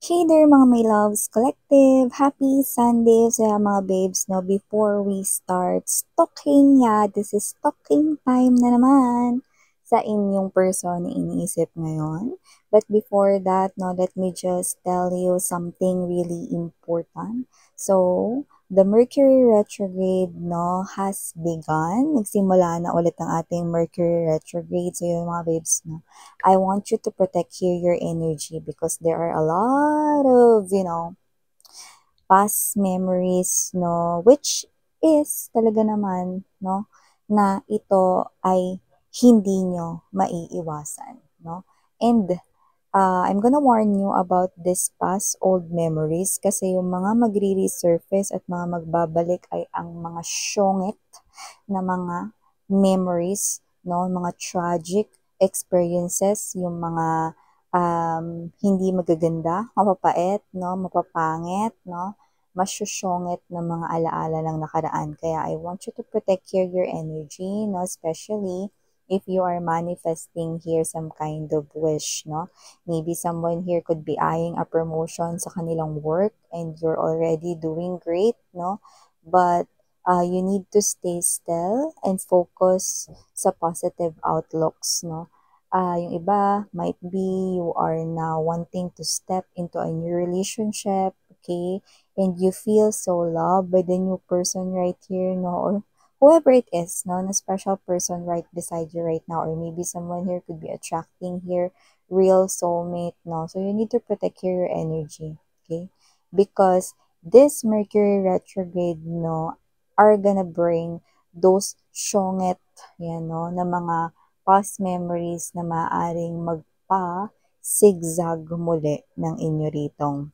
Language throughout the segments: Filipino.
Hey there mga my loves collective! Happy Sunday sa mga babes, no? Before we start stalking, this is stalking time na naman sa inyong person na iniisip ngayon. But before that, no, let me just tell you something really important. So, the Mercury retrograde, no, has begun. Nagsimula na ulit ang ating Mercury retrograde. So, yun mga babes, no, I want you to protect here your energy because there are a lot of, past memories, no, which is talaga naman, no, na ito ay hindi nyo maiiwasan, no. And I'm gonna warn you about this past old memories kasi yung mga magre-resurface at mga magbabalik ay ang mga syongit na mga memories, no, mga tragic experiences, yung mga hindi magaganda, mapapait, no, mapapangit, no, masyusyongit na mga alaala ng nakaraan. Kaya I want you to protect here your energy, no, especially if you are manifesting here some kind of wish, no. Maybe someone here could be eyeing a promotion sa kanilang work and you're already doing great, no. But you need to stay still and focus sa positive outlooks, no. Yung iba, might be you are now wanting to step into a new relationship, okay? And you feel so loved by the new person right here, no? Or whoever it is, no? Na special person right beside you right now. Or maybe someone here could be attracting here real soulmate, no? So you need to protect your energy, okay? Because this Mercury retrograde, no, are gonna bring those syonget, yan, no, na mga past memories na maaaring magpa-zigzag muli ng inyo ritong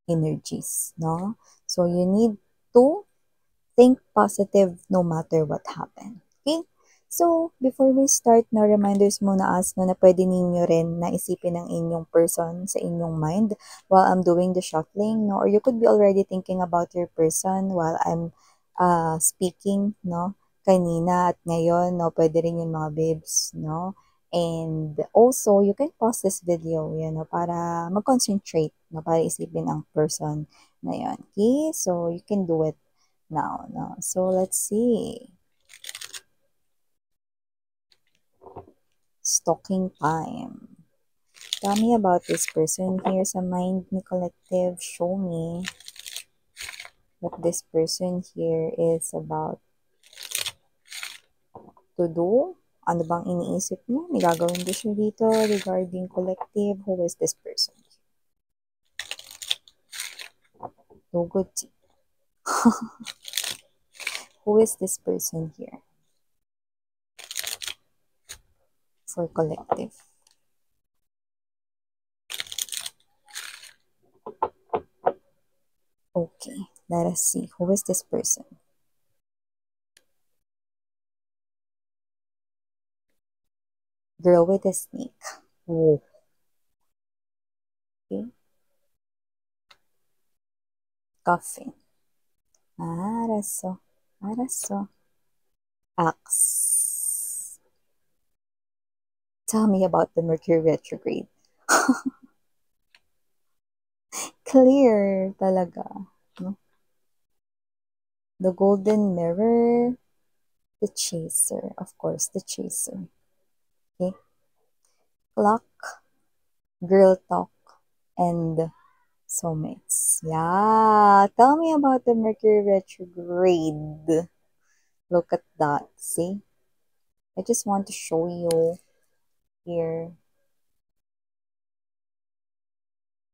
energies, no? So, you need to think positive no matter what happened. Okay? So, before we start, no, reminders muna us no, na pwede ninyo rin na isipin ang inyong person sa inyong mind while I'm doing the shuffling, no? Or you could be already thinking about your person while I'm speaking, no? Kanina at ngayon, no? Pwede rin yung mga babes, no? And also, you can pause this video, yan, no? Para mag-concentrate, no? Para isipin ang person na yun. Okay? So, you can do it now, no? So, let's see. Stalking time. Tell me about this person here sa mind ni collective. Show me what this person here is about to do. Ano bang iniisip niya? May gagawin ba siya dito regarding collective? Who is this person? No good. Who is this person here for collective? Okay, let us see. Who is this person? Girl with a snake. Whoa. Okay. Coffin. Araso. Araso. Axe. Tell me about the Mercury retrograde. Clear talaga. No? The golden mirror. The chaser. Of course, the chaser. Okay. Clock. Girl talk. And soulmates. Yeah. Tell me about the Mercury retrograde. Look at that. See? I just want to show you here.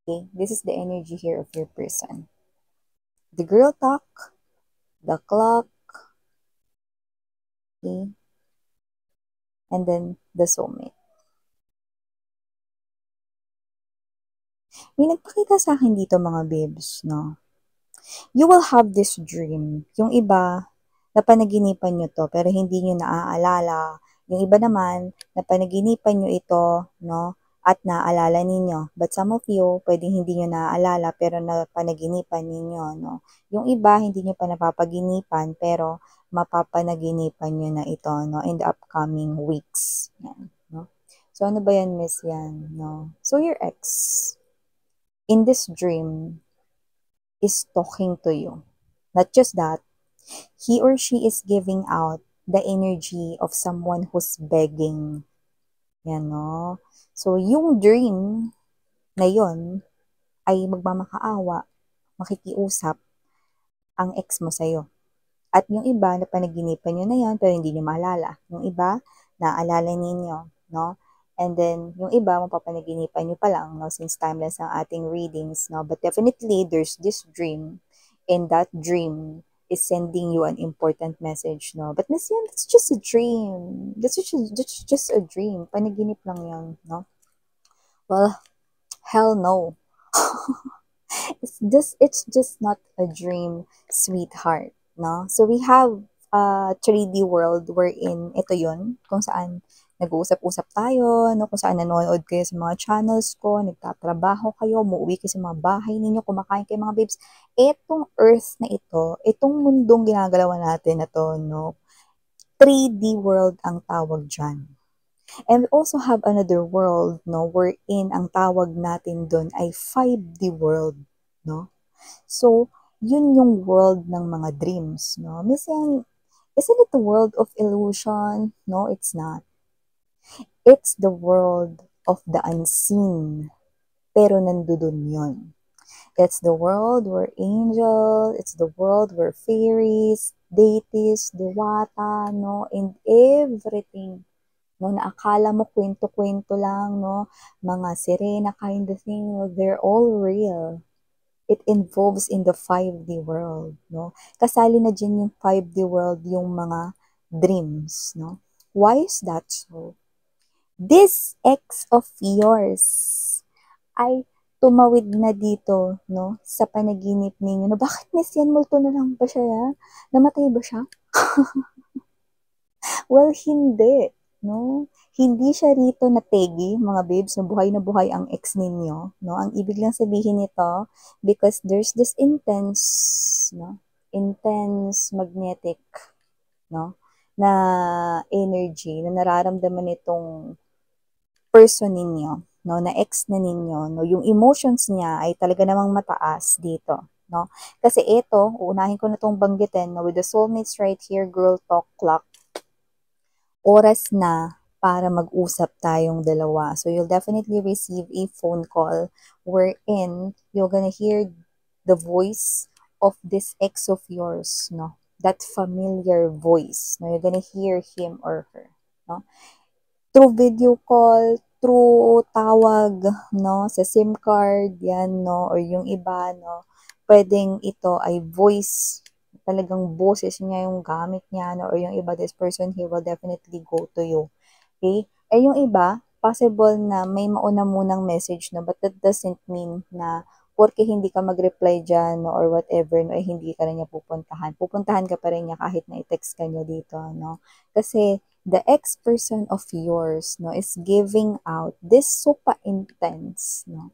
Okay. This is the energy here of your person. The girl talk. The clock. Okay. And then the soulmate. May nagpakita sa akin dito mga babes, no? You will have this dream. Yung iba, napanaginipan nyo to, pero hindi nyo naaalala. Yung iba naman, napanaginipan nyo ito, no? At naaalala ninyo. But some of you, pwedeng hindi nyo naaalala, pero napanaginipan ninyo, no? Yung iba, hindi nyo pa napapaginipan, pero mapapanaginipan nyo na ito, no? In the upcoming weeks. Yan, no? So, ano ba yan, miss yan, no? So, your ex, in this dream is talking to you. Not just that, he or she is giving out the energy of someone who's begging. Yan, no? So, yung dream na yun ay magmamakaawa, makikiusap ang ex mo sa'yo. At yung iba, na panaginipan nyo na yan, pero hindi nyo maalala. Yung iba, naaalala ninyo, no? And then, yung iba, mapapanaginipan nyo pa lang, no? Since timeless ang ating readings, no? But definitely, there's this dream, and that dream is sending you an important message, no? But Miss Yan, that's just a dream. That's just a dream. Panaginip lang yun, no? Well, hell no. It's just not a dream, sweetheart, no? So we have a 3D world wherein ito yun, kung saan nag-uusap-usap tayo, no? Kung saan nanonood kayo sa mga channels ko, nagtatrabaho kayo, umuwi kayo sa mga bahay ninyo, kumakain kayo mga babes. Etong earth na ito, itong mundong ginagalawan natin na to, no? 3D world ang tawag dyan. And we also have another world, no, wherein ang tawag natin doon ay 5D world, no? So, yun yung world ng mga dreams, no? Minsan, isn't it the world of illusion? No, it's not. It's the world of the unseen, pero nandudun yun. It's the world where angels, it's the world where fairies, deities, diwata, no, and everything, no, na akala mo kwento-kwento lang, no, mga sirena kind of thing, no, they're all real. It involves in the 5D world, no? Kasali na dyan yung 5D world, yung mga dreams, no? Why is that so? This ex of yours ay tumawid na dito, no, sa panaginip ninyo, na bakit Miss Yan, multo na lang ba siya, ya? Namatay ba siya? Well, hindi, no? Hindi siya rito nategi, mga babes, na buhay ang ex ninyo, no? Ang ibig lang sabihin nito, because there's this intense, no? Intense magnetic, no? Na energy na nararamdaman nitong person ninyo, no? Na ex na ninyo, no? Yung emotions niya ay talaga namang mataas dito, no? Kasi ito, uunahin ko na itong banggitin, no? With the soulmates right here, girl talk clock, oras na para mag-usap tayong dalawa. So, you'll definitely receive a phone call wherein you're gonna hear the voice of this ex of yours, no? That familiar voice, no? You're gonna hear him or her, no? Through video call, through tawag, no? Sa SIM card, yan, no? Or yung iba, no? Pwedeng ito ay voice, talagang boses niya yung gamit niya, no? Or yung iba, this person here will definitely go to you. Okay? Eh yung iba, possible na may mauna munang message, no? But that doesn't mean na porke hindi ka mag-reply dyan, no? Or whatever, no? Eh hindi ka na niya pupuntahan. Pupuntahan ka pa rin niya kahit na i-text ka niya dito, no? Kasi the ex-person of yours, no, is giving out this super intense, no,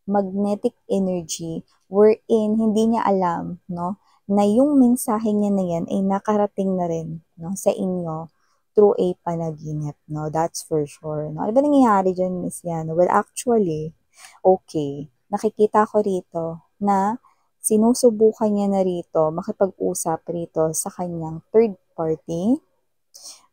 magnetic energy wherein hindi niya alam, no, na yung mensahe niya na yan ay nakarating na rin, no, sa inyo through a panaginip, no, that's for sure, no. Ano ba nangyayari dyan, Miss Yan? Well, actually, okay, nakikita ko rito na sinusubukan niya na rito makipag-usap rito sa kanyang third party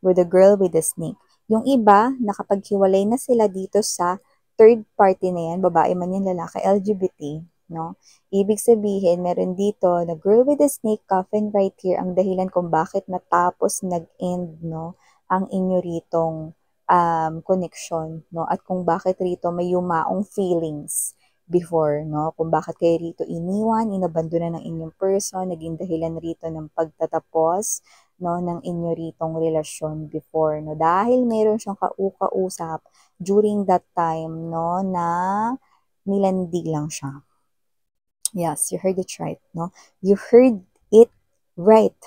with the girl with the snake. Yung iba, nakapaghiwalay na sila dito sa third party na yan, babae man yan, lalaki, LGBT, no? Ibig sabihin, meron dito na girl with the snake coffin right here, ang dahilan kung bakit natapos nag-end, no, ang inyo ritong connection, no? At kung bakit rito may yumaong feelings before, no? Kung bakit kayo rito iniwan, inabandona ng inyong person, naging dahilan rito ng pagtatapos, no, ng inyo ritong relasyon before, no, dahil meron siyang kausap during that time, no, na nilandi lang siya. Yes, you heard it right, no? You heard it right.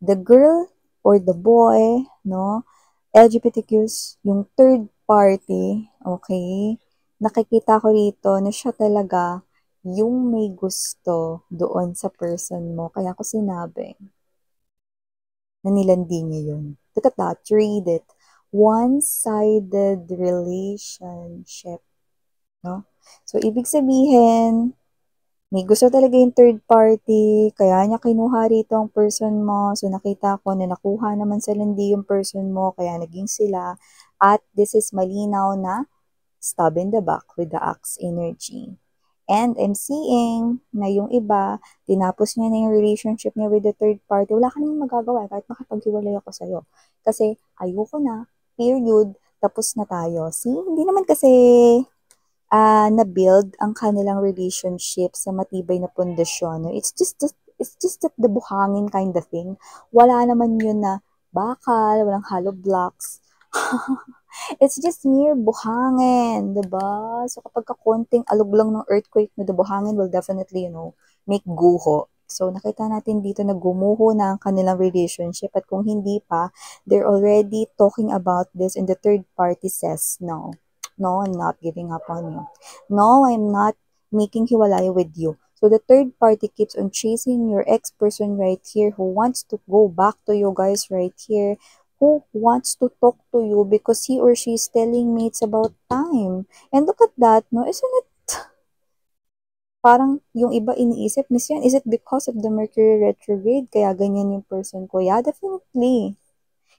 The girl or the boy, no, LGBTQs, yung third party, okay, nakikita ko rito na siya talaga yung may gusto doon sa person mo. Kaya ko sinabi, na nilandi niya yun. Look at that, read it. One-sided relationship, no? So, ibig sabihin, may gusto talaga yung third party, kaya niya kinuha rito ang person mo. So, nakita ko na nakuha naman sa landi yung person mo, kaya naging sila. At this is malinaw na stab in the back with the axe energy. And I'm seeing na yung iba, tinapos niya na yung relationship niya with the third party. Wala ka nang magagawa kahit makapaghiwalay ako sa'yo. Kasi ayoko na, period, tapos na tayo. See, hindi naman kasi na-build ang kanilang relationship sa matibay na pundasyon. No? It's just that the buhangin kind of thing. Wala naman yun na bakal, walang hollow blocks. It's just mere buhangin, 'di ba? So kapag konting alog lang ng earthquake, no, the buhangin will definitely, make guho. So nakita natin dito na gumuho na ang kanilang relationship at kung hindi pa, they're already talking about this and the third party says no. No, I'm not giving up on you. No, I'm not making hiwalay with you. So the third party keeps on chasing your ex-person right here who wants to go back to you guys right here, who wants to talk to you because he or she is telling me it's about time. And look at that, no? Isn't it parang yung iba iniisip, Miss Yan, is it because of the Mercury retrograde kaya ganyan yung person ko? Yeah, definitely.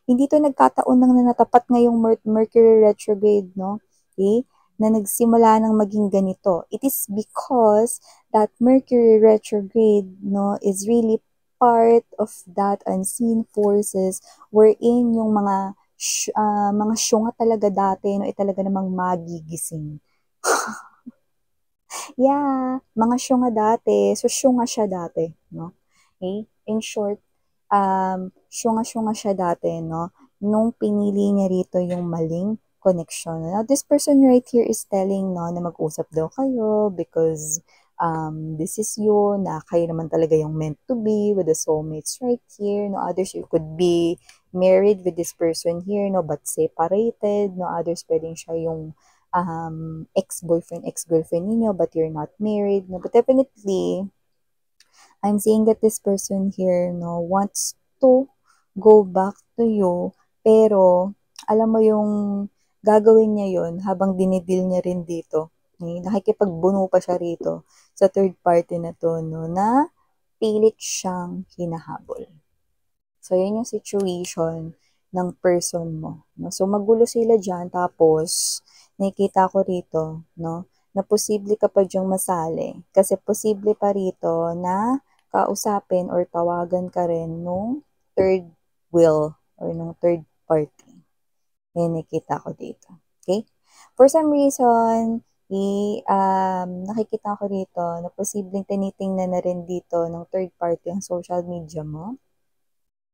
Hindi to nagkataon lang na natapat ngayong Mercury retrograde, no? Okay? Na nagsimula ng maging ganito. It is because that Mercury retrograde, no, is really part of that unseen forces wherein yung mga syunga talaga dati, no, talaga namang magigising. Yeah, mga syunga dati. So, syunga siya dati, no? Okay? In short, syunga-syunga siya dati, no? Nung pinili niya rito yung maling connection. Now, this person right here is telling, no, na mag-usap daw kayo because this is you, na kayo naman talaga yung meant to be with the soulmates right here. No, others, you could be married with this person here, no, but separated. No, others, pwedeng siya yung ex-boyfriend, ex-girlfriend ninyo, but you're not married. No, but definitely, I'm seeing that this person here, no, wants to go back to you, pero alam mo yung gagawin niya yon habang dinidil niya rin dito. Nakikipagbuno pa siya rito sa third party na to, no, na pilit siyang hinahabol. So, yan yung situation ng person mo. No? So, magulo sila dyan. Tapos, nakikita ko rito, no, na posible ka pa dyang masali. Kasi posible pa rito na kausapin or tawagan ka rin nung third wheel or nung third party. Yan nakikita ko dito. Okay? For some reason, nakikita ko rito na posibleng tinitingnan na rin dito ng third party ang social media mo.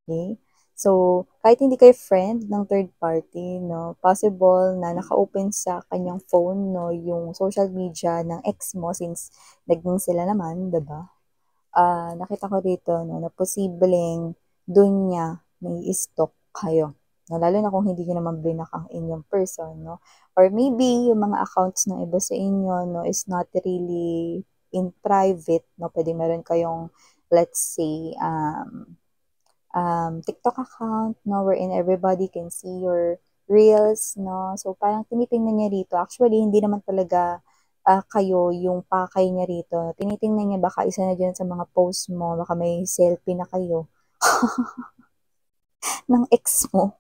Okay? So, kahit hindi kayo friend ng third party, no, possible na naka-open sa kanyang phone, no, yung social media ng ex mo since naging sila naman, 'di ba? Nakita ko dito, no, na posibleng dun niya nai-stalk kayo. No, lalo na kung hindi niyo naman blinak ang inyong person, no? Or maybe yung mga accounts ng iba sa inyo, no, is not really in private, no? Pwede meron kayong, let's say, TikTok account, no, wherein everybody can see your reels, no. So, parang tinitingnan niya rito. Actually, hindi naman talaga kayo yung pakay niya rito. Tinitingnan niya baka isa na dyan sa mga post mo, baka may selfie na kayo ng ex mo,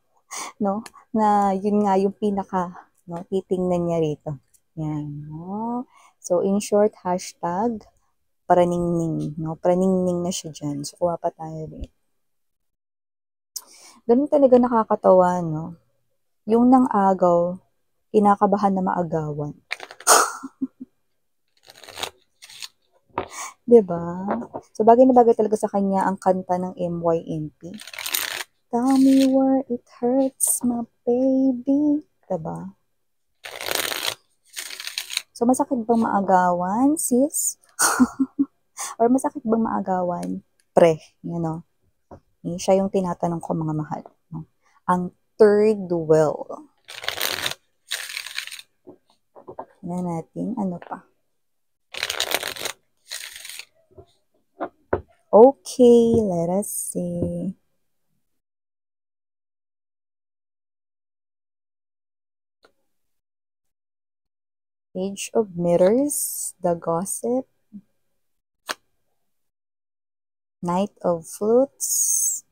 no, na yun nga yung pinaka, no, titingnan niya rito. Yan, no. So, in short, hashtag paraningning, no, paraningning na siya dyan. So, kuha pa tayo dito. Ganun talaga nakakatawa, no? Yung nang agaw, kinakabahan na maagawan. 'Di ba? So, bagay na bagay talaga sa kanya ang kanta ng MYMP. Tell me where it hurts, my baby. 'Di ba? So, masakit bang maagawan, sis? Or masakit bang maagawan? Pre, siya yung tinatanong ko, mga mahal. No? Ang third well. Tingnan natin, ano pa? Okay, let us see. Page of Mirrors, the Gossip, Knight of Flutes,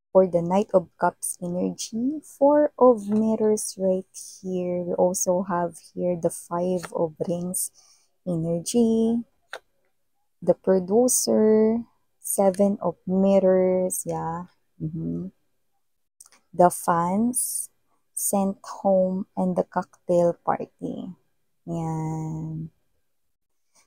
for the Knight of Cups energy, Four of Mirrors right here. We also have here the Five of Rings energy, the Producer, Seven of Mirrors, yeah. The Fans, Sent Home, and the Cocktail Party. Yan.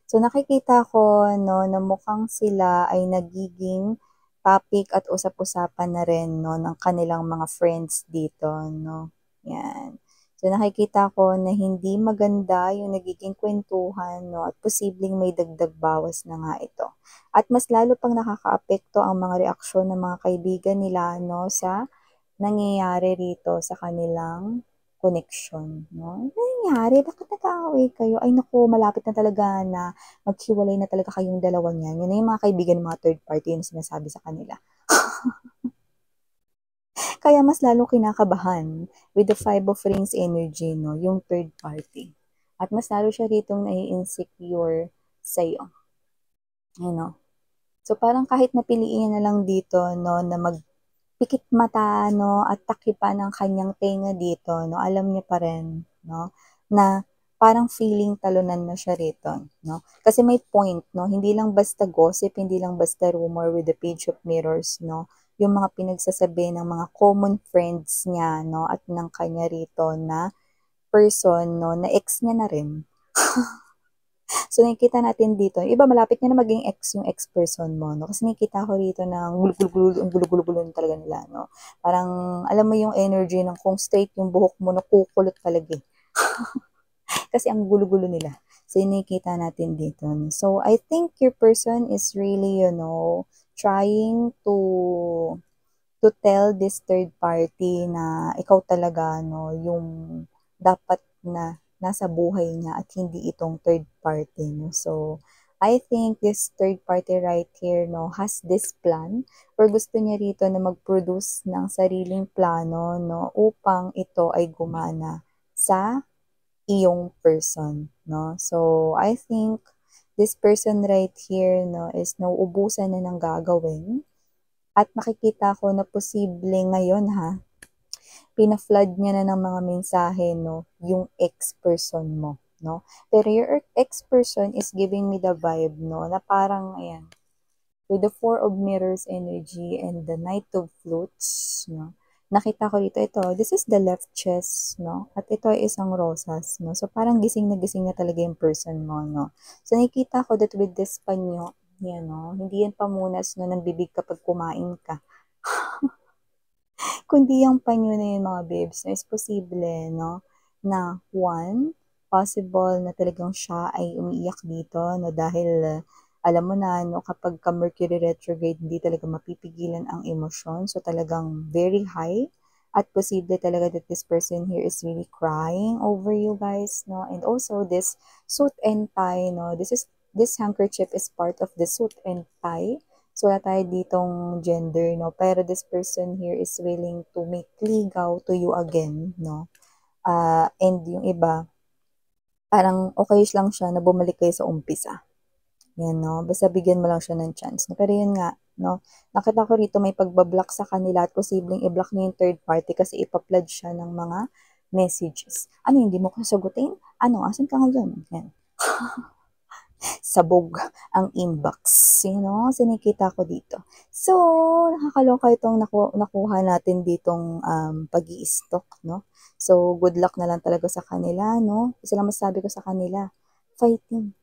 So nakikita ko no na mukhang sila ay nagiging topic at usap-usapan na rin no ng kanilang mga friends dito no. Yan. So nakikita ko na hindi maganda yung nagiging kwentuhan no at posibleng may dagdag bawas na nga ito. At mas lalo pang nakakaapekto ang mga reaksyon ng mga kaibigan nila no sa nangyayari rito sa kanilang connection, no? Ano nangyari? Bakit nag-aaway kayo? Ay naku, malapit na talaga na maghiwalay na talaga kayong dalawa niyan. Yun na yung mga kaibigan ng mga third party yung sinasabi sa kanila. Kaya mas lalong kinakabahan with the Five of Rings energy, no? Yung third party. At mas lalo siya ritong nai-insecure sa'yo. You know? So parang kahit napiliin na lang dito, no, na pikit mata, no, at takipan ng kanyang tenga dito, no, alam niya pa rin, no, na parang feeling talunan na siya rito, no. Kasi may point, no, hindi lang basta gossip, hindi lang basta rumor with the Page of Mirrors, no, yung mga pinagsasabi ng mga common friends niya, no, at ng kanya rito na person, no, na ex niya na rin. So, nakikita natin dito, iba malapit niya na maging ex yung ex-person mo, no? Kasi nakikita ko rito ng gulo-gulo talaga nila, no? Parang, alam mo yung energy ng kung straight yung buhok mo, nakukulot talaga. Kasi ang gulo-gulo nila. So, yun nakikita natin dito. So, I think your person is really, trying to tell this third party na ikaw talaga, no, yung dapat na nasa buhay niya at hindi itong third party, no. So, I think this third party right here, no, has this plan or gusto niya rito na mag-produce ng sariling plano, no, upang ito ay gumana sa iyong person, no. So, I think this person right here, no, is nauubusan na ng gagawin at nakikita ko na posible ngayon pina-flood niya na ng mga mensahe, no, yung ex-person mo, no. Pero your ex-person is giving me the vibe, no, na parang, ayan, with the Four of Mirrors energy and the Knight of Flutes, no, nakita ko dito, ito, this is the left chest, no, at ito ay isang rosas, no, so parang gising na talaga yung person mo, no. So nakikita ko that with this panyo, yan, no, hindi yan pamunas, no, ng bibig kapag kumain ka. Kundi yung panyo na yun mga babes, no, is posible, no, na one, possible na talagang siya ay umiiyak dito, no, dahil alam mo na, no, kapag ka Mercury retrograde, hindi talaga mapipigilan ang emosyon, so talagang very high, at posible talaga that this person here is really crying over you guys, no, and also this suit and tie, no, this handkerchief is part of the suit and tie. So, wala tayo ditong gender, no? Pero this person here is willing to make ligaw to you again, no? And yung iba, parang okay lang siya na bumalik kayo sa umpisa. Yan, no? Basta bigyan mo lang siya ng chance. No? Pero yun nga, no? Nakita ko rito may pagbablock sa kanila at posibleng i-block niya yung third party kasi ipaplood siya ng mga messages. Ano, hindi mo ko sagutin? Ano, asan ka ngayon? Yan. Sabog ang inbox. Sinikita ko dito. So, nakakaloka itong nakuha natin ditong pag stock no? So, good luck na lang talaga sa kanila, no? Isa lang masasabi ko sa kanila, fighting.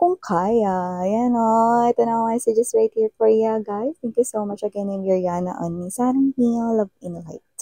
Kung kaya, yan o. Ito na ang messages right here for you, guys. Thank you so much again, I'm Yuriana on Sarang Heal Love in Light.